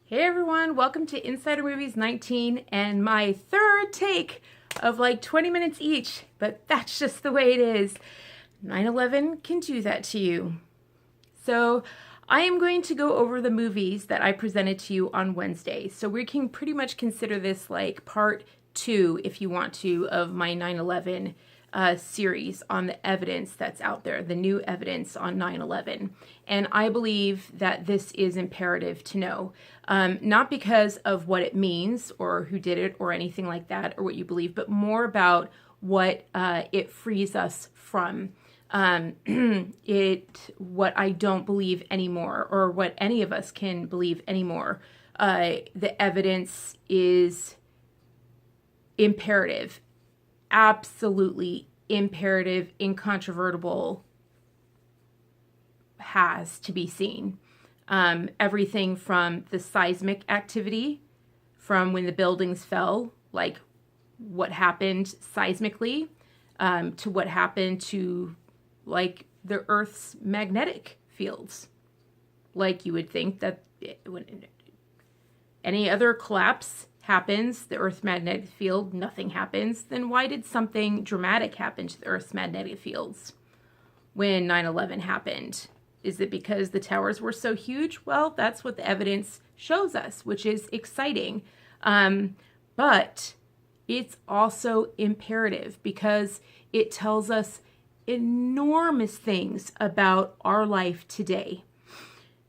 Hey everyone, welcome to Insider Movies 19 and my third take of like 20 minutes each, but that's just the way it is. 9/11 can do that to you. So I am going to go over the movies that I presented to you on Wednesday. So we can pretty much consider this like part 2, if you want to, of my 9/11 series on the evidence that's out there, the new evidence on 9/11. And I believe that this is imperative to know, not because of what it means or who did it or anything like that or what you believe, but more about what it frees us from. What I don't believe anymore, or what any of us can believe anymore. The evidence is imperative, absolutely imperative, incontrovertible, has to be seen. Everything from the seismic activity, from when the buildings fell, like what happened seismically, to what happened to like the Earth's magnetic fields. Like you would think that when any other collapse happens, the Earth's magnetic field, nothing happens, then why did something dramatic happen to the Earth's magnetic fields when 9/11 happened? Is it because the towers were so huge? Well, that's what the evidence shows us, which is exciting. But it's also imperative because it tells us enormous things about our life today.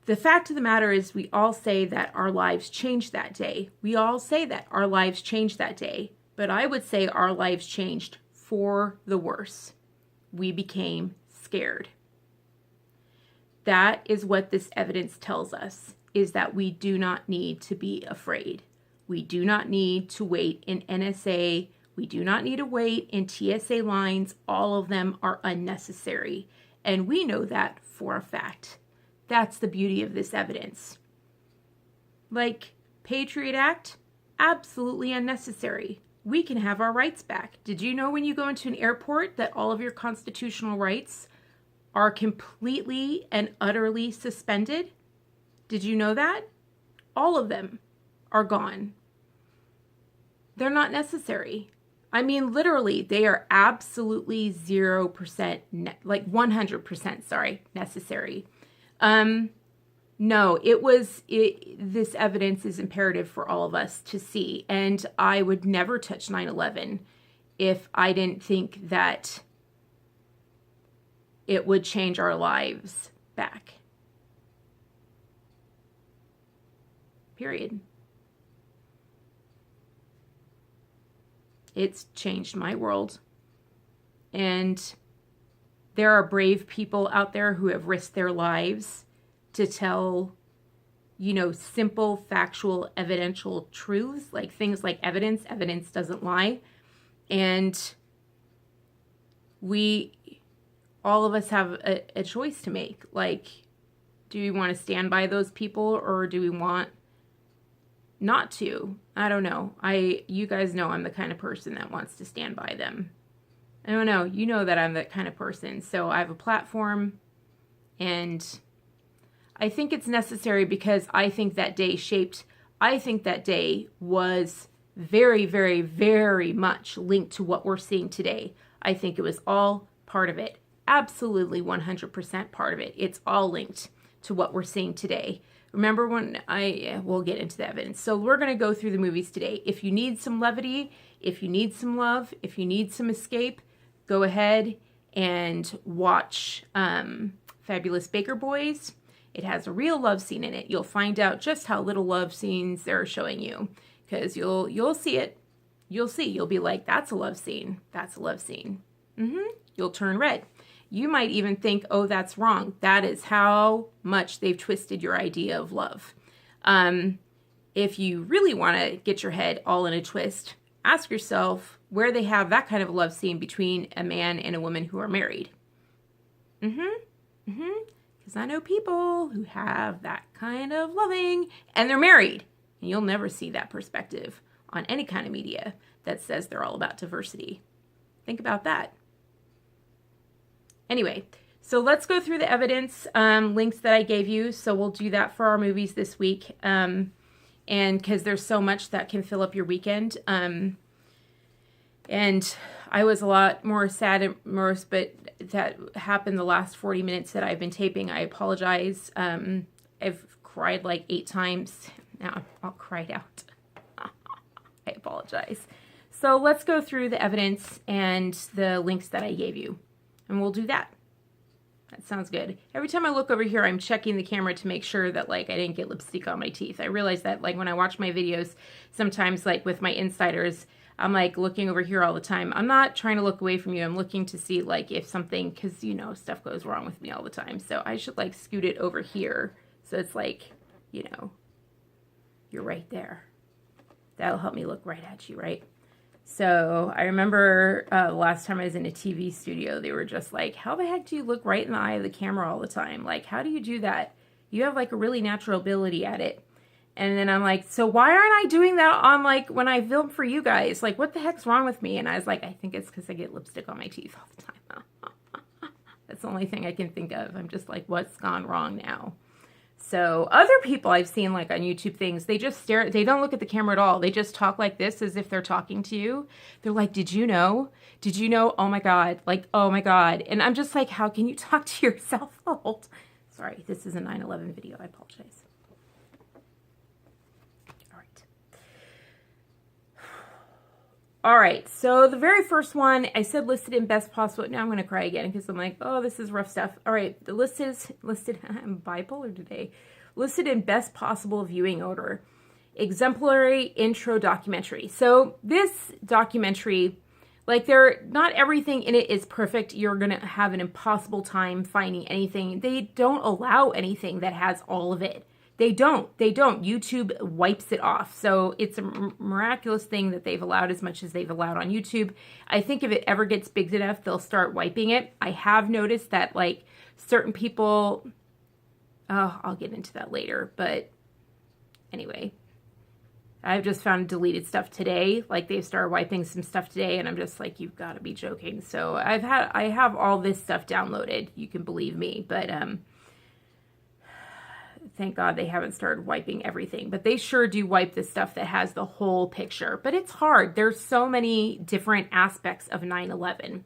The fact of the matter is we all say that our lives changed that day. We all say that our lives changed that day. But I would say our lives changed for the worse. We became scared. That is what this evidence tells us, is that we do not need to be afraid. We do not need to wait in NSA. We do not need to wait in TSA lines. All of them are unnecessary. And we know that for a fact. That's the beauty of this evidence. Like Patriot Act, absolutely unnecessary. We can have our rights back. Did you know when you go into an airport that all of your constitutional rights are completely and utterly suspended? Did you know that? All of them are gone. They're not necessary. I mean, literally, they are absolutely 0%, like 100%, sorry, necessary. No, this evidence is imperative for all of us to see. And I would never touch 9/11 if I didn't think that it would change our lives back. Period. It's changed my world. And there are brave people out there who have risked their lives to tell, simple, factual, evidential truths, like things like evidence. Evidence doesn't lie. And all of us have a choice to make. Like, do we want to stand by those people or do we want not to? I don't know. You guys know I'm the kind of person that wants to stand by them. I don't know. You know that I'm that kind of person. So I have a platform, and I think it's necessary because I think that day was very, very, very much linked to what we're seeing today. I think it was all part of it. Absolutely 100% part of it. It's all linked to what we're seeing today. Remember when we'll get into the evidence. So we're going to go through the movies today. If you need some levity, if you need some love, if you need some escape, go ahead and watch Fabulous Baker Boys. It has a real love scene in it. You'll find out just how little love scenes they're showing you, because you'll see it. You'll see. You'll be like, that's a love scene. That's a love scene. You'll turn red. You might even think, oh, that's wrong. That is how much they've twisted your idea of love. If you really want to get your head all in a twist, ask yourself where they have that kind of a love scene between a man and a woman who are married. Because I know people who have that kind of loving, and they're married. And you'll never see that perspective on any kind of media that says they're all about diversity. Think about that. Anyway, so let's go through the evidence links that I gave you. So we'll do that for our movies this week. and because there's so much that can fill up your weekend. And I was a lot more sad and morose, but that happened the last 40 minutes that I've been taping. I apologize. I've cried like 8 times. Now I'll cry it out. I apologize. So let's go through the evidence and the links that I gave you, and we'll do that. That sounds good. Every time I look over here, I'm checking the camera to make sure that like I didn't get lipstick on my teeth. I realize that like when I watch my videos, sometimes like with my insiders, I'm like looking over here all the time. I'm not trying to look away from you. I'm looking to see like if something, because you know, stuff goes wrong with me all the time. So I should like scoot it over here. So it's like, you know, you're right there. That'll help me look right at you, right? So I remember last time I was in a TV studio, they were just like, how the heck do you look right in the eye of the camera all the time? Like, how do you do that? You have like a really natural ability at it. And then I'm like, so why aren't I doing that on like when I film for you guys? Like, what the heck's wrong with me? And I was like, I think it's because I get lipstick on my teeth all the time. That's the only thing I can think of. I'm just like, what's gone wrong now? So other people I've seen like on YouTube things, they just stare, they don't look at the camera at all. They just talk like this as if they're talking to you. They're like, did you know? Did you know? Oh my God. Like, oh my God. And I'm just like, how can you talk to yourself the whole time? Sorry, this is a 9/11 video. I apologize. All right, so the very first one, I said listed in best possible. Now I'm going to cry again because I'm like, oh, this is rough stuff. All right, the list is listed, I'm bipolar today, listed in best possible viewing order. Exemplary intro documentary. So this documentary, like not everything in it is perfect. You're going to have an impossible time finding anything. They don't allow anything that has all of it. They don't. YouTube wipes it off. So it's a miraculous thing that they've allowed as much as they've allowed on YouTube. I think if it ever gets big enough, they'll start wiping it. I have noticed that like certain people, I'll get into that later. But anyway, I've just found deleted stuff today. Like they've started wiping some stuff today and I'm just like, you've got to be joking. So I have all this stuff downloaded. You can believe me. But, thank God they haven't started wiping everything, but they sure do wipe the stuff that has the whole picture. But it's hard. There's so many different aspects of 9/11.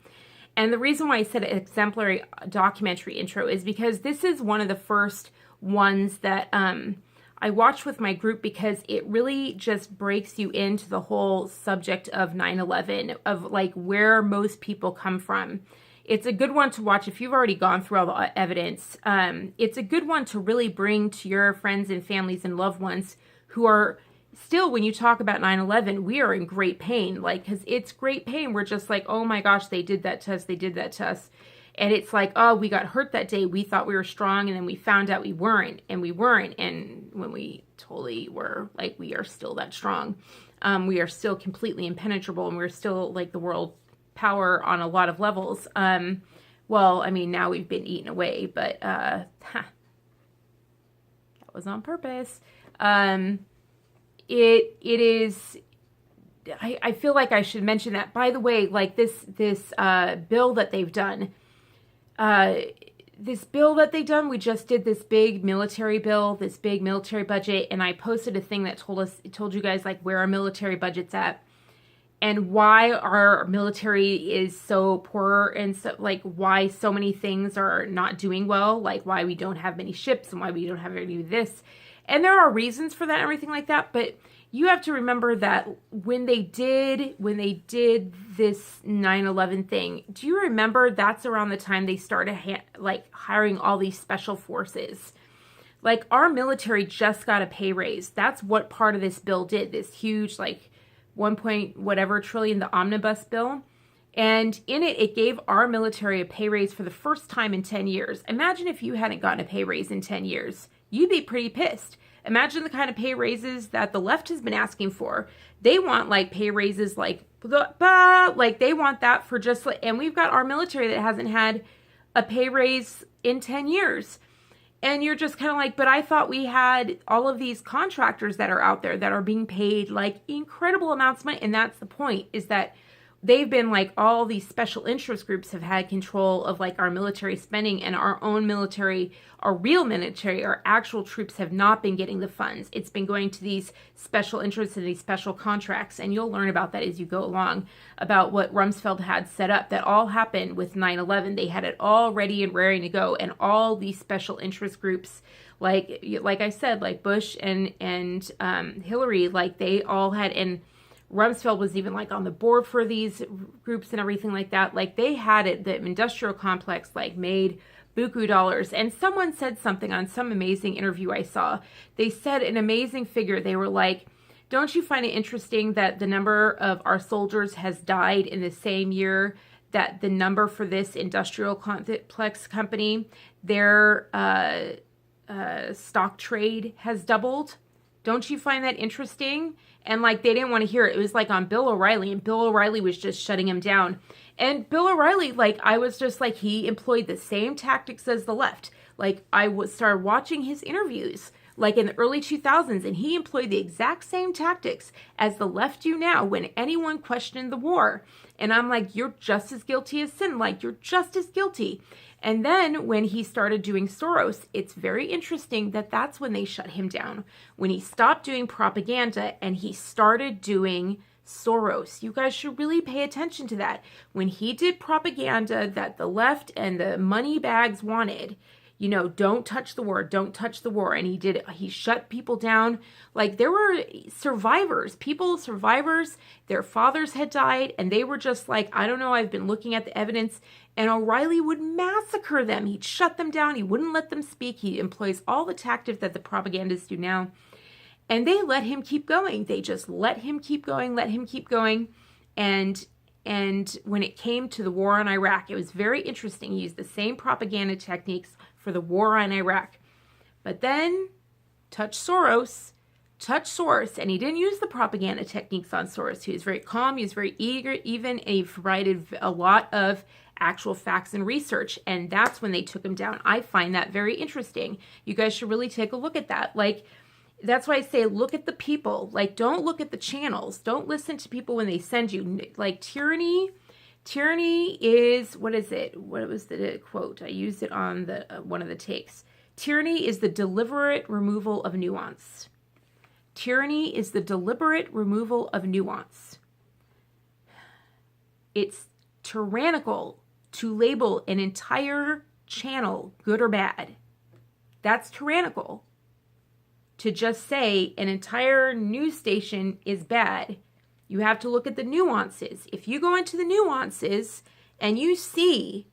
And the reason why I said exemplary documentary intro is because this is one of the first ones that I watched with my group because it really just breaks you into the whole subject of 9/11, of like where most people come from. It's a good one to watch if you've already gone through all the evidence. It's a good one to really bring to your friends and families and loved ones who are still, when you talk about 9/11, we are in great pain. Like, because it's great pain. We're just like, oh my gosh, they did that to us. They did that to us. And it's like, oh, we got hurt that day. We thought we were strong. And then we found out we weren't. And we weren't. And when we totally were, like, we are still that strong. We are still completely impenetrable. And we're still like the world power on a lot of levels. Well, I mean, now we've been eaten away, but that was on purpose. It is, I feel like I should mention that. By the way, like this bill that they've done, we just did this big military bill, this big military budget, and I posted a thing that told you guys like where our military budget's at. And why our military is so poor and so like why so many things are not doing well, like why we don't have many ships and why we don't have any of this. And there are reasons for that and everything like that. But you have to remember that when they did this 9/11 thing, do you remember that's around the time they started hiring all these special forces? Like our military just got a pay raise. That's what part of this bill did. This huge like 1 point whatever trillion, the omnibus bill. And in it, it gave our military a pay raise for the first time in 10 years. Imagine if you hadn't gotten a pay raise in 10 years. You'd be pretty pissed. Imagine the kind of pay raises that the left has been asking for. They want like pay raises like they want that for just like, and we've got our military that hasn't had a pay raise in 10 years. And you're just kind of like, but I thought we had all of these contractors that are out there that are being paid like incredible amounts of money. And that's the point, is that they've been like, all these special interest groups have had control of like our military spending, and our own military, our real military, our actual troops have not been getting the funds. It's been going to these special interests and these special contracts. And you'll learn about that as you go along, about what Rumsfeld had set up. That all happened with 9/11. They had it all ready and raring to go. And all these special interest groups, like I said, like Bush and Hillary, like they all had, and Rumsfeld was even like on the board for these groups and everything like that. Like they had it, the industrial complex like made buku dollars. And someone said something on some amazing interview I saw. They said an amazing figure. They were like, don't you find it interesting that the number of our soldiers has died in the same year that the number for this industrial complex company, their stock trade has doubled? Don't you find that interesting? And like, they didn't want to hear it. It was like on Bill O'Reilly, and Bill O'Reilly was just shutting him down. And Bill O'Reilly, like, I was just like, he employed the same tactics as the left. Like, started watching his interviews, like in the early 2000s, and he employed the exact same tactics as the left do now when anyone questioned the war. And I'm like, you're just as guilty as sin. Like, you're just as guilty. And then when he started doing Soros, it's very interesting that that's when they shut him down. When he stopped doing propaganda and he started doing Soros. You guys should really pay attention to that. When he did propaganda that the left and the money bags wanted, you know, don't touch the war, don't touch the war. And he shut people down. Like, there were survivors, their fathers had died, and they were just like, I don't know, I've been looking at the evidence. And O'Reilly would massacre them. He'd shut them down. He wouldn't let them speak. He employs all the tactics that the propagandists do now. And they let him keep going. They just let him keep going. And when it came to the war on Iraq, it was very interesting. He used the same propaganda techniques for the war on Iraq. But then, touch Soros, and he didn't use the propaganda techniques on Soros. He was very calm, he was very eager even, and he provided a lot of actual facts and research, and that's when they took him down. I find that very interesting. You guys should really take a look at that. Like, that's why I say look at the people. Like, don't look at the channels. Don't listen to people when they send you. Like, tyranny is, what is it? What was the quote? I used it on the one of the takes. Tyranny is the deliberate removal of nuance. Tyranny is the deliberate removal of nuance. It's tyrannical to label an entire channel good or bad. That's tyrannical. To just say an entire news station is bad. You have to look at the nuances. If you go into the nuances and you see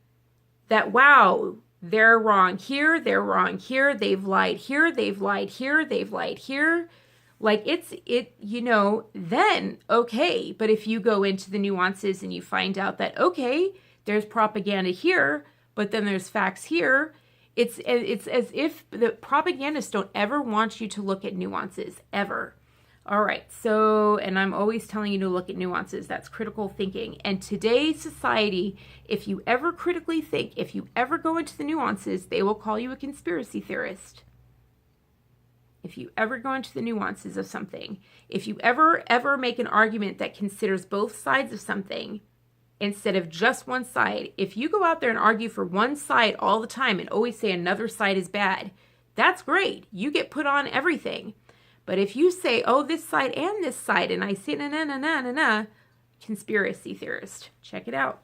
that, wow, they're wrong here, they're wrong here, they've lied here, they've lied here, they've lied here, like then okay. But if you go into the nuances and you find out that, okay, there's propaganda here, but then there's facts here, it's as if the propagandists don't ever want you to look at nuances, ever. All right, so, and I'm always telling you to look at nuances. That's critical thinking. And today's society, if you ever critically think, if you ever go into the nuances, they will call you a conspiracy theorist. If you ever go into the nuances of something, if you ever make an argument that considers both sides of something instead of just one side, if you go out there and argue for one side all the time and always say another side is bad, that's great. You get put on everything. But if you say, oh, this side and this side, and I say na, conspiracy theorist. Check it out.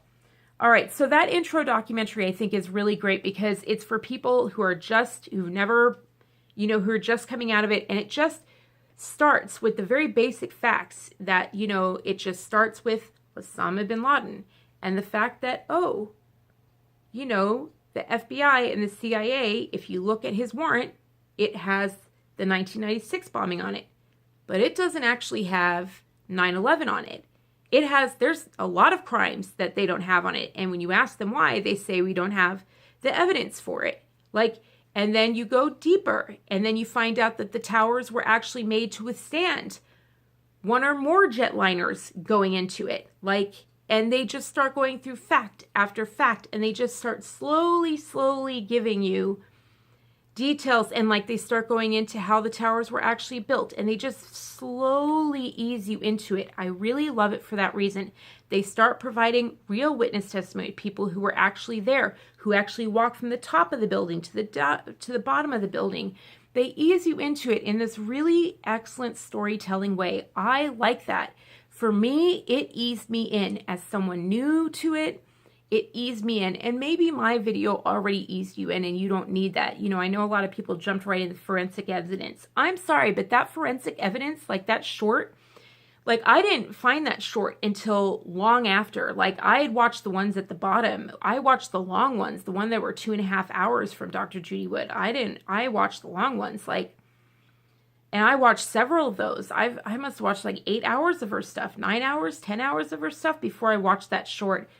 All right, so that intro documentary I think is really great because it's for people who are just, who are just coming out of it, and it just starts with the very basic facts that, it just starts with Osama bin Laden and the fact that, the FBI and the CIA, if you look at his warrant, it has the 1996 bombing on it, but it doesn't actually have 9/11 on it. There's a lot of crimes that they don't have on it. And when you ask them why, they say we don't have the evidence for it. And then you go deeper and then you find out that the towers were actually made to withstand one or more jetliners going into it. And they just start going through fact after fact, and they just start slowly giving you details, and like they start going into how the towers were actually built, and they just slowly ease you into it. I really love it for that reason. They start providing real witness testimony, people who were actually there, who actually walked from the top of the building to the bottom of the building. They ease you into it in this really excellent storytelling way. I like that. For me, it eased me in. As someone new to it, it eased me in. And maybe my video already eased you in and you don't need that. You know, I know a lot of people jumped right into forensic evidence. I'm sorry, but that forensic evidence, like that short, like I didn't find that short until long after. Like I had watched the ones at the bottom. I watched the long ones, the one that were 2.5 hours from Dr. Judy Wood. I watched the long ones, like, and I watched several of those. I must have watched like 8 hours of her stuff, 9 hours, 10 hours of her stuff before I watched that short.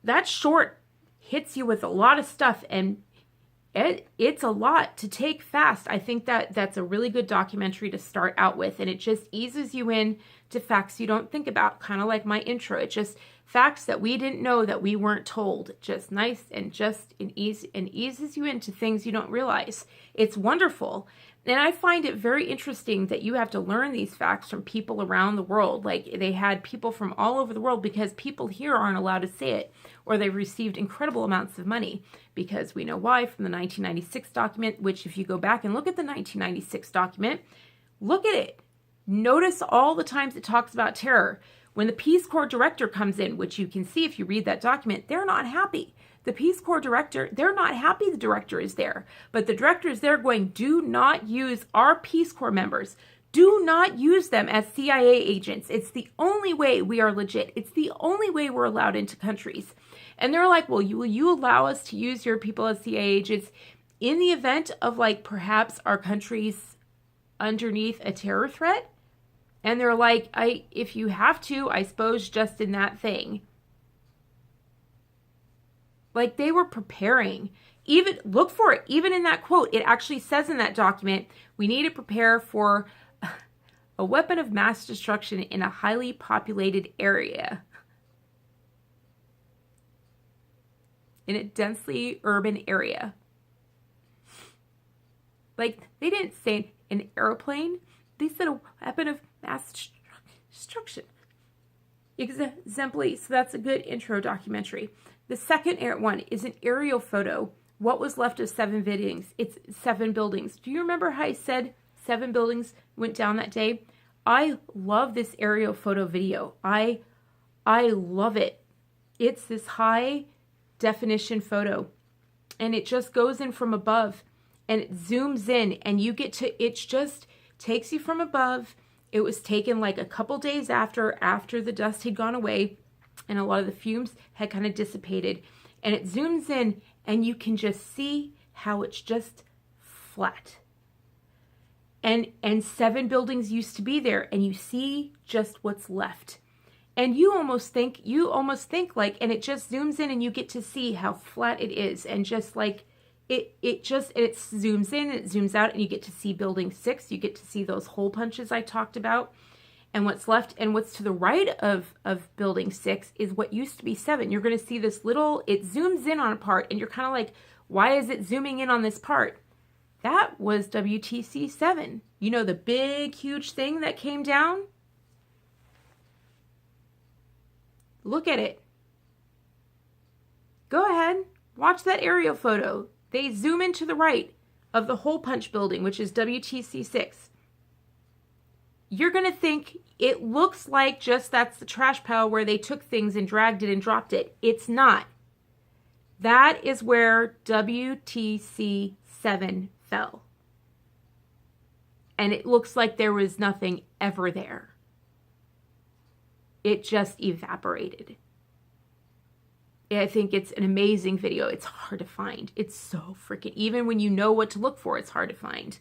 That short hits you with a lot of stuff, and it's a lot to take fast. I think that's a really good documentary to start out with, and it just eases you in to facts you don't think about, kind of like my intro. It just facts that we didn't know, that we weren't told. Just nice and eases you into things you don't realize. It's wonderful. And I find it very interesting that you have to learn these facts from people around the world. Like they had people from all over the world, because people here aren't allowed to say it, or they've received incredible amounts of money, because we know why from the 1996 document, which if you go back and look at the 1996 document, look at it. Notice all the times it talks about terror. When the Peace Corps director comes in, which you can see if you read that document, they're not happy. The Peace Corps director, they're not happy the director is there. But the director is there going, do not use our Peace Corps members. Do not use them as CIA agents. It's the only way we are legit. It's the only way we're allowed into countries. And they're like, well, will you allow us to use your people as CIA agents in the event of like perhaps our country's underneath a terror threat? And they're like, if you have to, I suppose just in that thing. Like they were preparing. Even look for it. Even in that quote, it actually says in that document, we need to prepare for a weapon of mass destruction in a highly populated area. In a densely urban area. Like they didn't say an airplane. They said a weapon of mass destruction. Exemplary. So that's a good intro documentary. The second one is an aerial photo. What was left of 7 buildings? It's 7 buildings. Do you remember how I said 7 buildings went down that day? I love this aerial photo video. I love it. It's this high definition photo, and it just goes in from above, and it zooms in, and you get to, it just takes you from above. It was taken like a couple days after the dust had gone away and a lot of the fumes had kind of dissipated, and it zooms in and you can just see how it's just flat. And 7 buildings used to be there, and you see just what's left. And you almost think like, and it just zooms in and you get to see how flat it is, and just like it zooms in and it zooms out, and you get to see building 6. You get to see those hole punches I talked about, and what's left, and what's to the right of building 6 is what used to be 7. You're going to see this little, it zooms in on a part, and you're kind of like, why is it zooming in on this part? That was WTC 7. You know, the big, huge thing that came down? Look at it. Go ahead, watch that aerial photo. They zoom in to the right of the hole punch building, which is WTC 6. You're going to think it looks like just that's the trash pile where they took things and dragged it and dropped it. It's not. That is where WTC 7 fell. And it looks like there was nothing ever there. It just evaporated. I think it's an amazing video. It's hard to find. It's so freaking, even when you know what to look for, it's hard to find.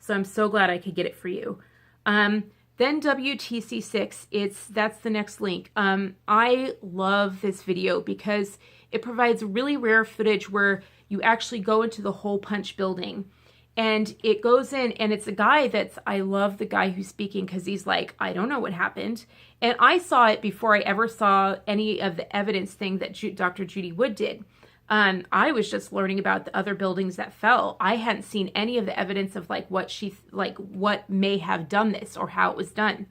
So I'm so glad I could get it for you. Then WTC 6, that's the next link. I love this video because it provides really rare footage where you actually go into the hole punch building, and it goes in, and it's a guy I love the guy who's speaking, because he's like, I don't know what happened. And I saw it before I ever saw any of the evidence thing that Dr. Judy Wood did. I was just learning about the other buildings that fell. I hadn't seen any of the evidence of like what may have done this or how it was done.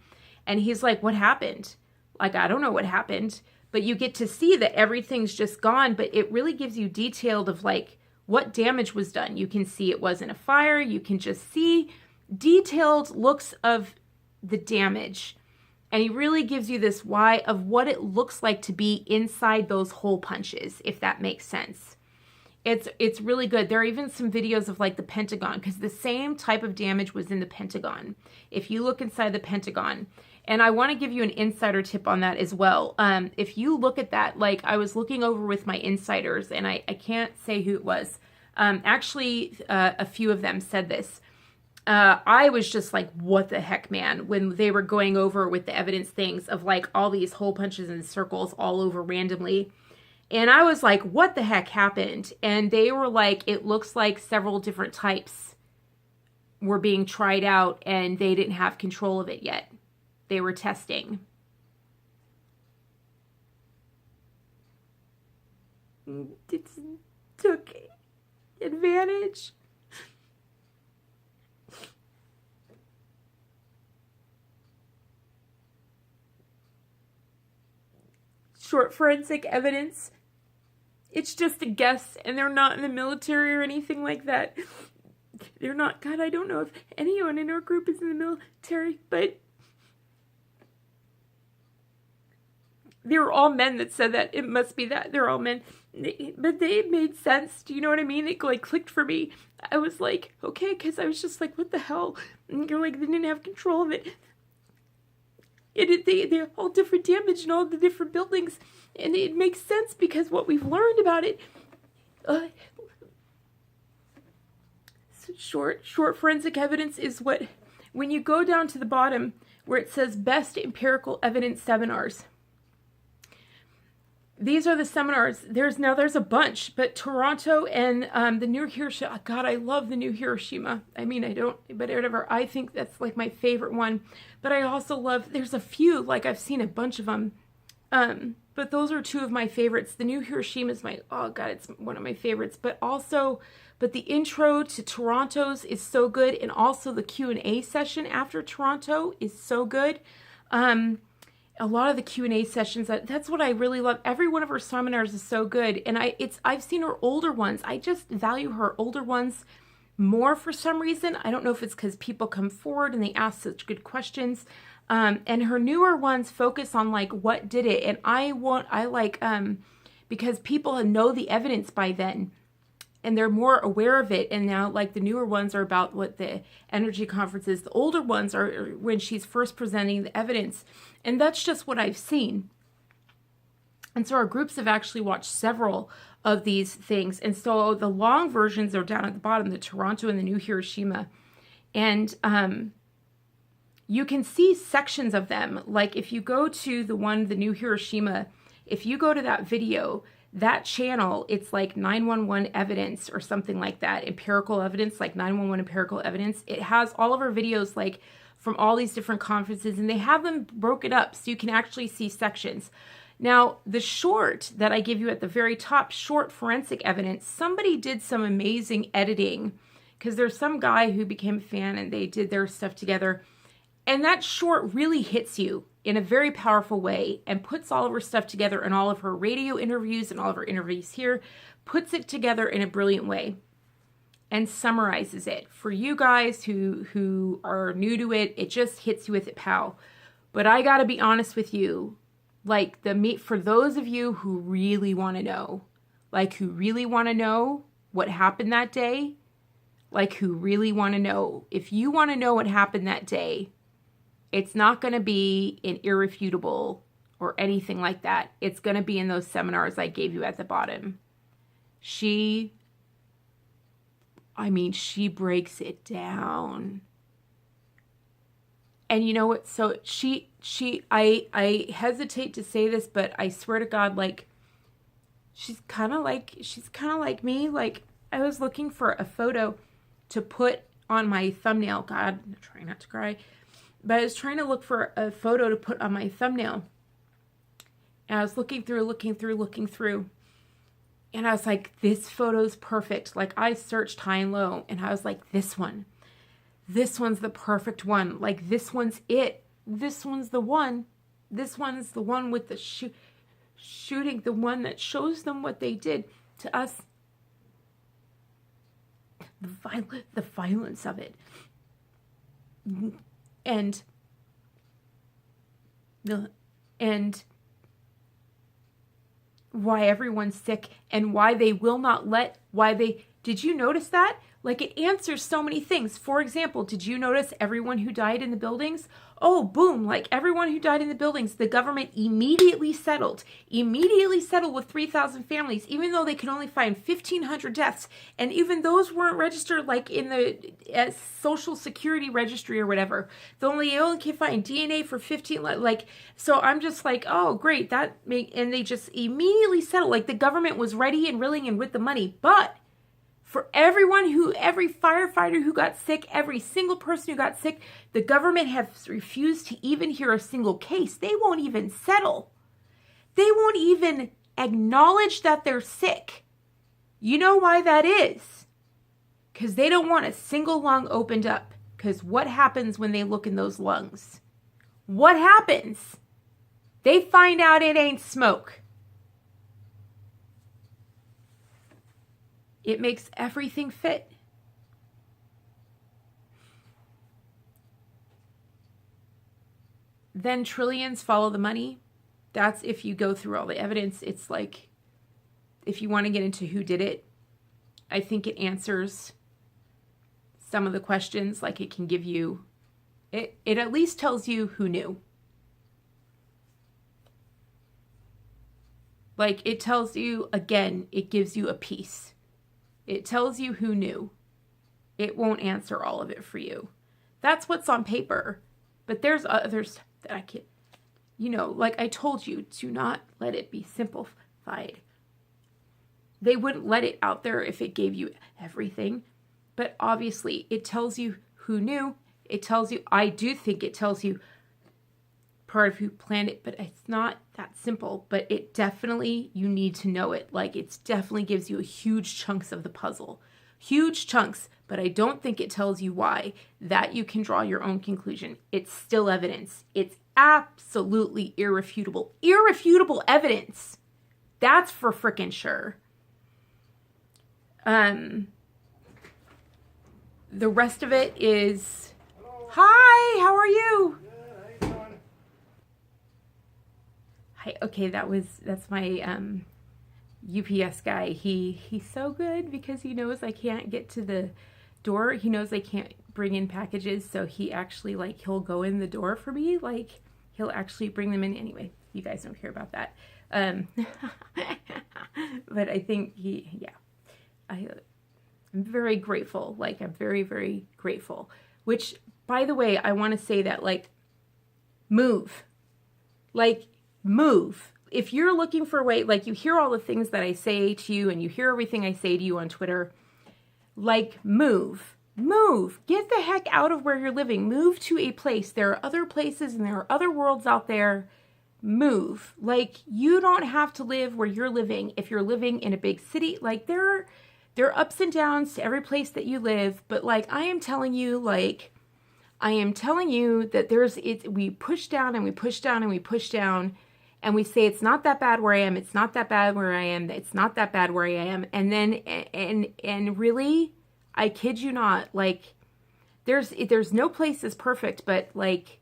And he's like, what happened? Like, I don't know what happened, but you get to see that everything's just gone, but it really gives you detailed of like what damage was done. You can see it wasn't a fire. You can just see detailed looks of the damage. And he really gives you this why of what it looks like to be inside those hole punches, if that makes sense. It's really good. There are even some videos of like the Pentagon, because the same type of damage was in the Pentagon. If you look inside the Pentagon, and I want to give you an insider tip on that as well. If you look at that, like I was looking over with my insiders, and I can't say who it was. Actually, a few of them said this. I was just like, what the heck, man, when they were going over with the evidence things of like all these hole punches and circles all over randomly. And I was like, what the heck happened? And they were like, it looks like several different types were being tried out and they didn't have control of it yet. They were testing. It took advantage. Short forensic evidence. It's just a guess, and they're not in the military or anything like that. They're not. God, I don't know if anyone in our group is in the military, but they were all men that said that. It must be that. They're all men. But they made sense. Do you know what I mean? It like clicked for me. I was like, okay, because I was just like, what the hell? And you're like, they didn't have control of it. They're all different damage in all the different buildings. And it makes sense because what we've learned about it. Short forensic evidence is what, when you go down to the bottom where it says best empirical evidence seminars. These are the seminars. There's a bunch, but Toronto and the New Hiroshima. God, I love the New Hiroshima. I mean, I don't, but whatever. I think that's like my favorite one. But I also love, there's a few, like I've seen a bunch of them. But those are two of my favorites. The New Hiroshima is oh God, it's one of my favorites. But the intro to Toronto's is so good. And also the Q&A session after Toronto is so good. A lot of the Q&A sessions, that's what I really love. Every one of her seminars is so good. And I've seen her older ones. I just value her older ones more for some reason. I don't know if it's because people come forward and they ask such good questions. And her newer ones focus on like what did it. And because people know the evidence by then and they're more aware of it. And now like the newer ones are about what the energy conference is. The older ones are when she's first presenting the evidence. And that's just what I've seen. And so our groups have actually watched several of these things. And so the long versions are down at the bottom, the Toronto and the New Hiroshima. And you can see sections of them. Like if you go to the New Hiroshima, if you go to that video, that channel, it's like 911 evidence or something like that. Empirical evidence, like 911 empirical evidence. It has all of our videos like from all these different conferences, and they have them broken up so you can actually see sections. Now, the short that I give you at the very top, short forensic evidence, somebody did some amazing editing because there's some guy who became a fan and they did their stuff together. And that short really hits you in a very powerful way and puts all of her stuff together and all of her radio interviews and all of her interviews here, puts it together in a brilliant way and summarizes it. For you guys who are new to it, it just hits you with it, pow. But I gotta be honest with you, like for those of you who really want to know, what happened that day, if you want to know what happened that day, it's not going to be an irrefutable or anything like that. It's going to be in those seminars I gave you at the bottom. She breaks it down. And you know what? So I hesitate to say this, but I swear to God, like, she's kind of like me. Like, I was looking for a photo to put on my thumbnail. God, I'm trying not to cry. But I was trying to look for a photo to put on my thumbnail. And I was looking through. And I was like, this photo's perfect. Like, I searched high and low, and I was like, this one's the perfect one. Like, this one's it. This one's the one. This one's the one with the shooting, the one that shows them what they did to us. The violence of it. And why everyone's sick, and why they will not let, did you notice that? Like, it answers so many things. For example, did you notice everyone who died in the buildings? Oh, boom, like everyone who died in the buildings, the government immediately settled with 3,000 families, even though they could only find 1,500 deaths. And even those weren't registered like in the Social Security registry or whatever. They only can find DNA for 15, like, so I'm just like, oh, great, and they just immediately settled. Like, the government was ready and willing and with the money. But for every firefighter who got sick, every single person who got sick, the government has refused to even hear a single case. They won't even settle. They won't even acknowledge that they're sick. You know why that is? Because they don't want a single lung opened up. Because what happens when they look in those lungs? What happens? They find out it ain't smoke. It makes everything fit. Then trillions follow the money. That's if you go through all the evidence. It's like, if you want to get into who did it, I think it answers some of the questions. Like, it can give you, it at least tells you who knew. Like, it tells you, again, it gives you a piece. It tells you who knew. It won't answer all of it for you. That's what's on paper. But there's others that I can't, like I told you, do not let it be simplified. They wouldn't let it out there if it gave you everything. But obviously, it tells you who knew. It tells you, I do think it tells you part of who planned it, but it's not that simple. But it definitely, you need to know it. Like, it definitely gives you huge chunks of the puzzle. Huge chunks, but I don't think it tells you why. That you can draw your own conclusion. It's still evidence. It's absolutely irrefutable. Irrefutable evidence. That's for frickin' sure. The rest of it is, hello. Hi, how are you? Hi, okay, that's my UPS guy. He's so good because he knows I can't get to the door. He knows I can't bring in packages, so he actually, like, he'll go in the door for me. Like, he'll actually bring them in. Anyway, you guys don't care about that. But I think I'm very grateful. Like, I'm very, very grateful. Which, by the way, I want to say that, like, move. Like, move. If you're looking for a way, like, you hear all the things that I say to you and you hear everything I say to you on Twitter, like, move. Get the heck out of where you're living. Move to a place. There are other places and there are other worlds out there. Move. Like, you don't have to live where you're living if you're living in a big city. Like, there are ups and downs to every place that you live, but, like, I am telling you that we push down and we push down and we push down. And we say, it's not that bad where I am. It's not that bad where I am. It's not that bad where I am. And then, and really, I kid you not, like, there's no place is perfect, but, like,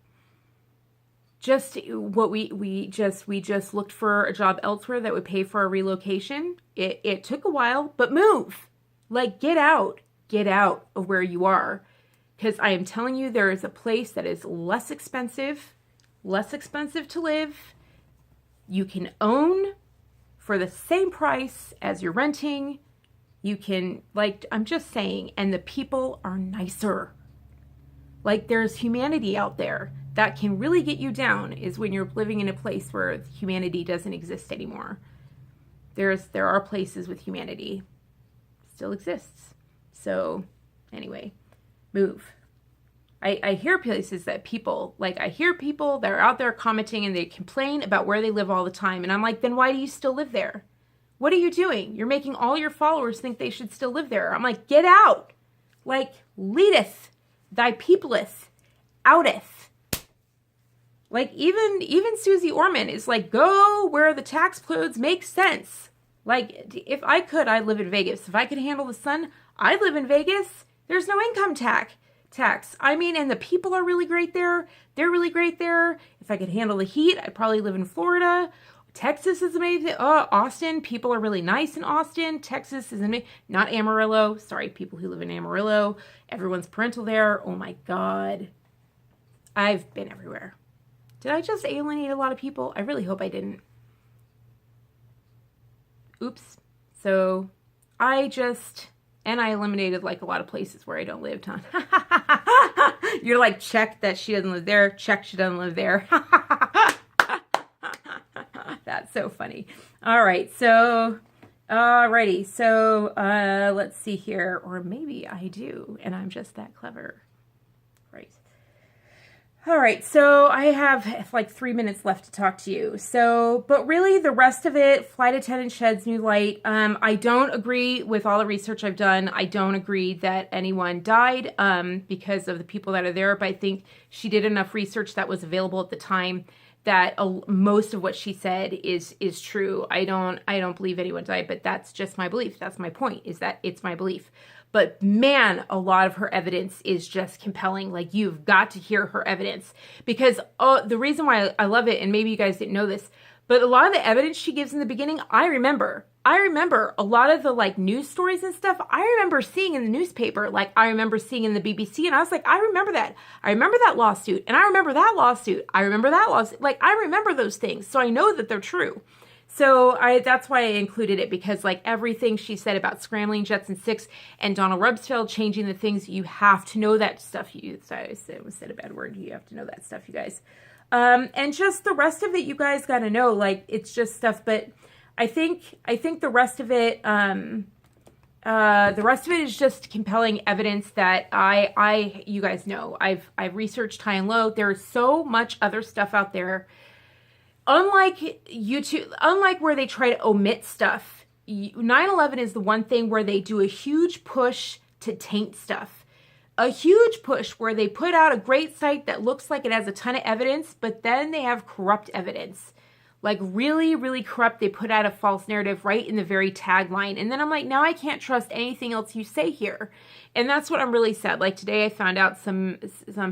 just what we just looked for a job elsewhere that would pay for our relocation. It took a while, but move. Like, get out of where you are. Because I am telling you, there is a place that is less expensive to live. You can own for the same price as you're renting. You can, like, I'm just saying, and the people are nicer. Like, there's humanity out there. That can really get you down is when you're living in a place where humanity doesn't exist anymore. There are places with humanity. Still exists. So, anyway, move. I hear places that people, like, I hear people that are out there commenting and they complain about where they live all the time. And I'm like, then why do you still live there? What are you doing? You're making all your followers think they should still live there. I'm like, get out. Like, leadeth thy peopleth outeth. Like, even Susie Orman is like, go where the tax codes make sense. Like, if I could, I'd live in Vegas. If I could handle the sun, I'd live in Vegas. There's no income tax. I mean, and the people are really great there. They're really great there. If I could handle the heat, I'd probably live in Florida. Texas is amazing. Austin, people are really nice in Austin. Texas is amazing. Not Amarillo. Sorry, people who live in Amarillo. Everyone's parental there. Oh my God. I've been everywhere. Did I just alienate a lot of people? I really hope I didn't. Oops. So I eliminated like a lot of places where I don't live, huh? You're like, check that she doesn't live there. Check she doesn't live there. That's so funny. All right. So, alrighty. So, let's see here. Or maybe I do, and I'm just that clever. Right. All right, so I have like 3 minutes left to talk to you. So, but really the rest of it, flight attendant sheds new light. I don't agree with all the research I've done. I don't agree that anyone died because of the people that are there, but I think she did enough research that was available at the time that most of what she said is true. I don't believe anyone died, but that's just my belief. That's my point, is that it's my belief. But man, a lot of her evidence is just compelling. Like, you've got to hear her evidence, because the reason why I love it, and maybe you guys didn't know this, but a lot of the evidence she gives in the beginning, I remember a lot of the like news stories and stuff. I remember seeing in the newspaper, like I remember seeing in the BBC, and I was like, I remember that. I remember that lawsuit, and I remember that lawsuit. I remember that lawsuit. Like, I remember those things, so I know that they're true. So that's why I included it, because like everything she said about scrambling jets and 6 and Donald Rumsfeld changing the things, you have to know that stuff. I said a bad word. You have to know that stuff, you guys. And just the rest of it, you guys got to know, like, it's just stuff. But I think the rest of it, is just compelling evidence that you guys know, I've researched high and low. There's so much other stuff out there. Unlike YouTube, unlike where they try to omit stuff, 9/11 is the one thing where they do a huge push to taint stuff. A huge push where they put out a great site that looks like it has a ton of evidence, but then they have corrupt evidence. Like, really, really corrupt. They put out a false narrative right in the very tagline. And then I'm like, now I can't trust anything else you say here. And that's what I'm really sad. Like, today I found out some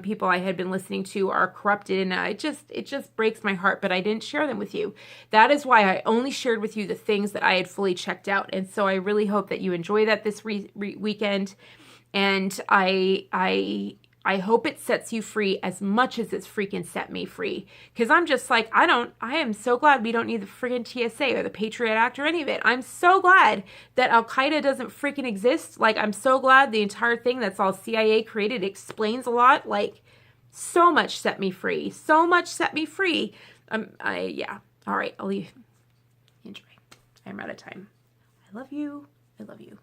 people I had been listening to are corrupted, and it just breaks my heart, but I didn't share them with you. That is why I only shared with you the things that I had fully checked out. And so I really hope that you enjoy that this weekend. And I hope it sets you free as much as it's freaking set me free. Because I'm just like, I am so glad we don't need the freaking TSA or the Patriot Act or any of it. I'm so glad that Al-Qaeda doesn't freaking exist. Like, I'm so glad the entire thing that's all CIA created explains a lot. Like, so much set me free. So much set me free. Yeah. All right, I'll leave. Enjoy. I'm out of time. I love you. I love you.